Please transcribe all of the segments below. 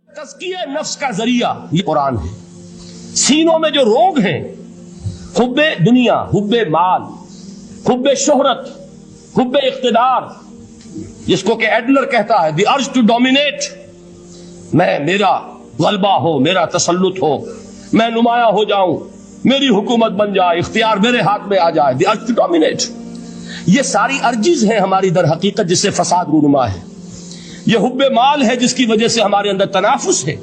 تزکیہ نفس کا ذریعہ یہ قرآن ہے. سینوں میں جو روگ ہیں، حب دنیا، حب مال، حب شہرت، حب اقتدار، جس کو کہ ایڈلر کہتا ہے دی ارج ٹو ڈومینیٹ، میرا غلبہ ہو، میرا تسلط ہو، میں نمایاں ہو جاؤں، میری حکومت بن جائے، اختیار میرے ہاتھ میں آ جائے، دی ارج ٹو ڈومینیٹ. یہ ساری ارجز ہیں ہماری در حقیقت جس سے فساد رونما ہے. یہ حب مال ہے جس کی وجہ سے ہمارے اندر تنافس ہے.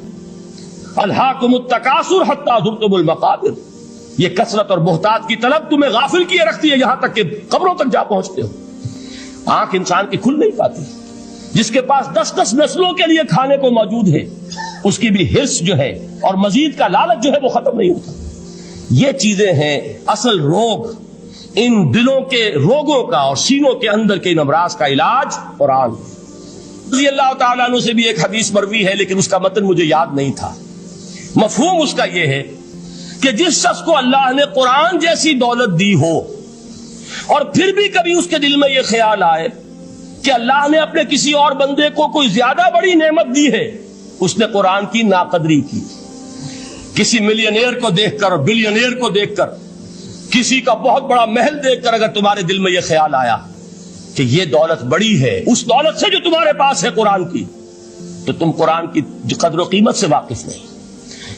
الہاکم التکاثر حتی زرتم المقابر. یہ کثرت اور بہتات کی طلب تمہیں غافل کیے رکھتی ہے یہاں تک کہ قبروں تک جا پہنچتے ہو. آنکھ انسان کی کھل نہیں پاتی. جس کے پاس 10 نسلوں کے لیے کھانے کو موجود ہے، اس کی بھی حرص جو ہے اور مزید کا لالچ جو ہے وہ ختم نہیں ہوتا. یہ چیزیں ہیں اصل روگ. ان دلوں کے روگوں کا اور سینوں کے اندر کے ان امراض کا علاج قرآن. رضی اللہ تعالیٰ عنہ سے بھی ایک حدیث مروی ہے، لیکن اس کا متن مجھے یاد نہیں تھا. مفہوم اس کا یہ ہے کہ جس شخص کو اللہ نے قرآن جیسی دولت دی ہو اور پھر بھی کبھی اس کے دل میں یہ خیال آئے کہ اللہ نے اپنے کسی اور بندے کو کوئی زیادہ بڑی نعمت دی ہے، اس نے قرآن کی ناقدری کی. کسی ملینئر کو دیکھ کر اور بلینئر کو دیکھ کر، کسی کا بہت بڑا محل دیکھ کر اگر تمہارے دل میں یہ خیال آیا کہ یہ دولت بڑی ہے اس دولت سے جو تمہارے پاس ہے قرآن کی، تو تم قرآن کی قدر و قیمت سے واقف نہیں.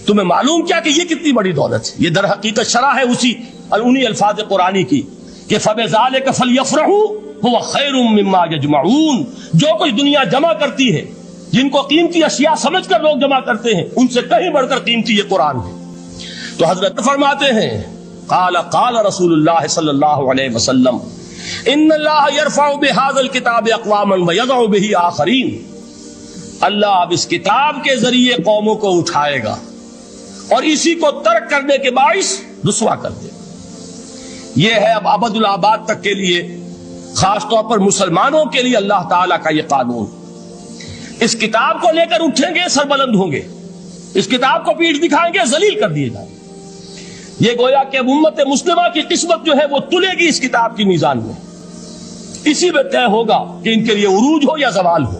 تمہیں معلوم کیا کہ یہ کتنی بڑی دولت ہے. یہ در حقیقت شرح ہے انہی الفاظ قرآنی کی کہ فَبِذَلِكَ فَلْيَفْرَحُوا هُوَ خَيْرٌ مِّمَّا يَجْمَعُونَ. جو کچھ دنیا جمع کرتی ہے، جن کو قیمتی اشیاء سمجھ کر لوگ جمع کرتے ہیں، ان سے کہیں بڑھ کر قیمتی یہ قرآن ہے. تو حضرت فرماتے ہیں قال رسول اللہ صلی اللہ علیہ وسلم ان اللہ یرفع بہذا الکتاب اقواما ویضع بہ آخرین. اللہ اب اس کتاب کے ذریعے قوموں کو اٹھائے گا اور اسی کو ترک کرنے کے باعث رسوا کر دے. یہ ہے اب ابد الآباد تک کے لیے، خاص طور پر مسلمانوں کے لیے اللہ تعالیٰ کا یہ قانون. اس کتاب کو لے کر اٹھیں گے سربلند ہوں گے، اس کتاب کو پیٹھ دکھائیں گے ذلیل کر دیے جائیں. یہ گویا کہ امت مسلمہ کی قسمت جو ہے وہ تلے گی اس کتاب کی میزان میں. اسی میں طے ہوگا کہ ان کے لیے عروج ہو یا زوال ہو.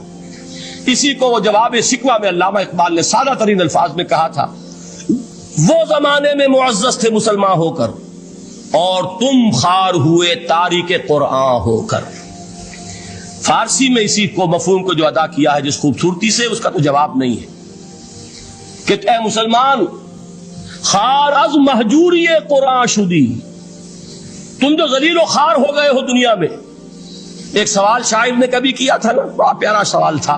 اسی کو وہ جواب شکوہ میں علامہ اقبال نے سادہ ترین الفاظ میں کہا تھا، وہ زمانے میں معزز تھے مسلمان ہو کر اور تم خار ہوئے تاریک قرآن ہو کر. فارسی میں اسی کو مفہوم کو جو ادا کیا ہے جس خوبصورتی سے، اس کا تو جواب نہیں ہے کہ اے مسلمان خار از مہجوری قرآن شدی، تم جو ذلیل و خار ہو گئے ہو دنیا میں. ایک سوال شاعر نے کبھی کیا تھا نا، بڑا پیارا سوال تھا،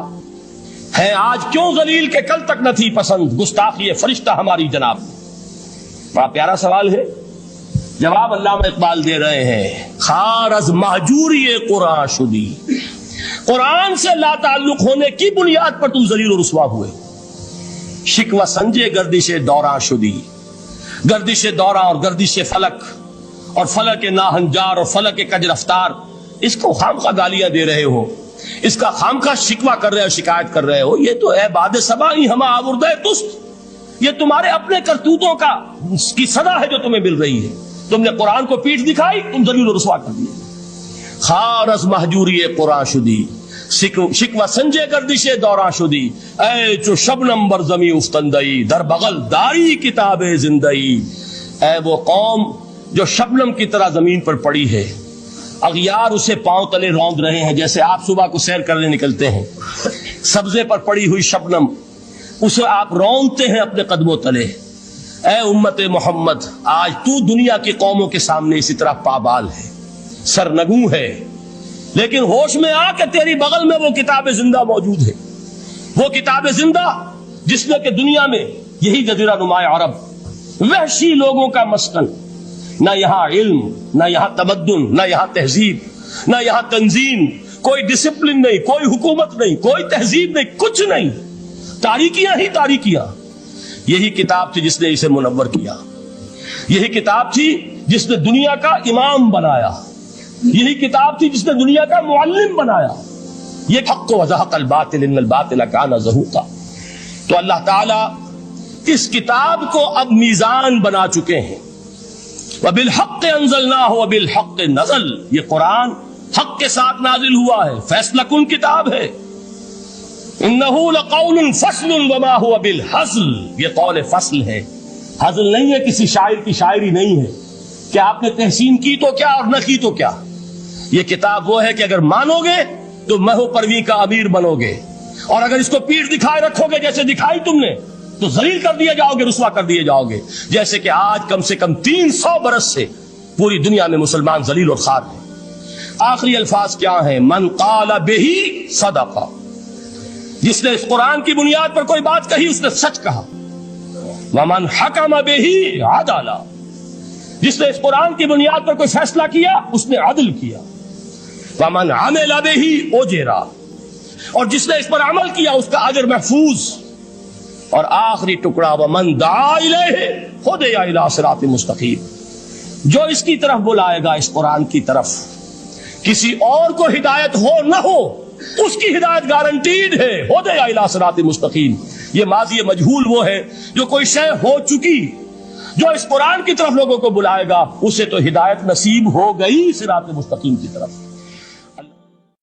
ہے آج کیوں ذلیل کہ کل تک نہ تھی پسند گستاخی فرشتہ ہماری جناب. بڑا پیارا سوال ہے. جواب علامہ اقبال دے رہے ہیں، خار از مہجوری قرآن شدی، قرآن سے لا تعلق ہونے کی بنیاد پر تم ذلیل و رسوا ہوئے. شکوہ سنجے گردش دوراں شدی، گردش دوراں اور گردش فلک اور فلک ناہنجار اور فلک کج رفتار، اس کو خامخواہ گالیاں دے رہے ہو، اس کا خامخواہ شکوہ کر رہے ہو، شکایت کر رہے ہو. یہ تو اے باد صبائی ہما آوردہ تست، یہ تمہارے اپنے کرتوتوں کی صدا ہے جو تمہیں مل رہی ہے. تم نے قرآن کو پیٹھ دکھائی، تم ذلیل و رسوا کر دیے. خار از مہجوری قرآن شدی، شکوہ سنجے گردش دوراں شدی، اے چو شبنم بر زمیں افتندئی در بغل داری کتاب زندئی. اے وہ قوم جو شبنم کی طرح زمین پر پڑی ہے، اغیار اسے پاؤں تلے روند رہے ہیں. جیسے آپ صبح کو سیر کرنے نکلتے ہیں، سبزے پر پڑی ہوئی شبنم، اسے آپ روندتے ہیں اپنے قدموں تلے. اے امت محمد، آج تو دنیا کی قوموں کے سامنے اسی طرح پابال ہے، سرنگوں ہے، لیکن ہوش میں آ کہ تیری بغل میں وہ کتاب زندہ موجود ہے. وہ کتاب زندہ جس نے کہ دنیا میں یہی جزیرہ نما عرب، وحشی لوگوں کا مسکن، نہ یہاں علم، نہ یہاں تمدن، نہ یہاں تہذیب، نہ یہاں تنظیم، کوئی ڈسپلن نہیں، کوئی حکومت نہیں، کوئی تہذیب نہیں، کچھ نہیں، تاریکیاں ہی تاریکیاں. یہی کتاب تھی جس نے اسے منور کیا. یہی کتاب تھی جس نے دنیا کا امام بنایا. یہی کتاب تھی جس نے دنیا کا معلم بنایا. یہ حق وزحق الباطل ان الباطل کان زہوقا. تو اللہ تعالی اس کتاب کو اب میزان بنا چکے ہیں. وبالحق انزلناہ وبالحق نزل. یہ قرآن حق کے ساتھ نازل ہوا ہے، فیصلہ کن کتاب ہے. انہو لقول فصل وما هو بالحزل، یہ قول فصل ہے، حزل نہیں ہے، کسی شاعر کی شاعری نہیں ہے کہ آپ نے تحسین کی تو کیا اور نہ کی تو کیا. یہ کتاب وہ ہے کہ اگر مانو گے تو مہو پرویں کا امیر بنو گے، اور اگر اس کو پیٹھ دکھائے رکھو گے جیسے دکھائی تم نے تو ذلیل کر دیے جاؤ گے، رسوا کر دیے جاؤ گے، جیسے کہ آج کم سے کم 300 برس سے پوری دنیا میں مسلمان ذلیل اور خوار ہیں. آخری الفاظ کیا ہیں؟ من قال بہی صدقہ، جس نے اس قرآن کی بنیاد پر کوئی بات کہی اس نے سچ کہا. ومن حکم بہی عدل، جس نے اس قرآن کی بنیاد پر کوئی فیصلہ کیا اس نے عدل کیا. ومن عمل بہی اجرا، اور جس نے اس پر عمل کیا اس کا اجر محفوظ. اور آخری ٹکڑا ومن دعا الیہ ہدی الی صراط مستقیم، جو اس کی طرف بلائے گا، اس قرآن کی طرف، کسی اور کو ہدایت ہو نہ ہو اس کی ہدایت گارنٹیڈ ہے. ہدی الی صراط مستقیم، یہ ماضی مجہول وہ ہے جو کوئی شے ہو چکی، جو اس قرآن کی طرف لوگوں کو بلائے گا اسے تو ہدایت نصیب ہو گئی صراط مستقیم کی طرف.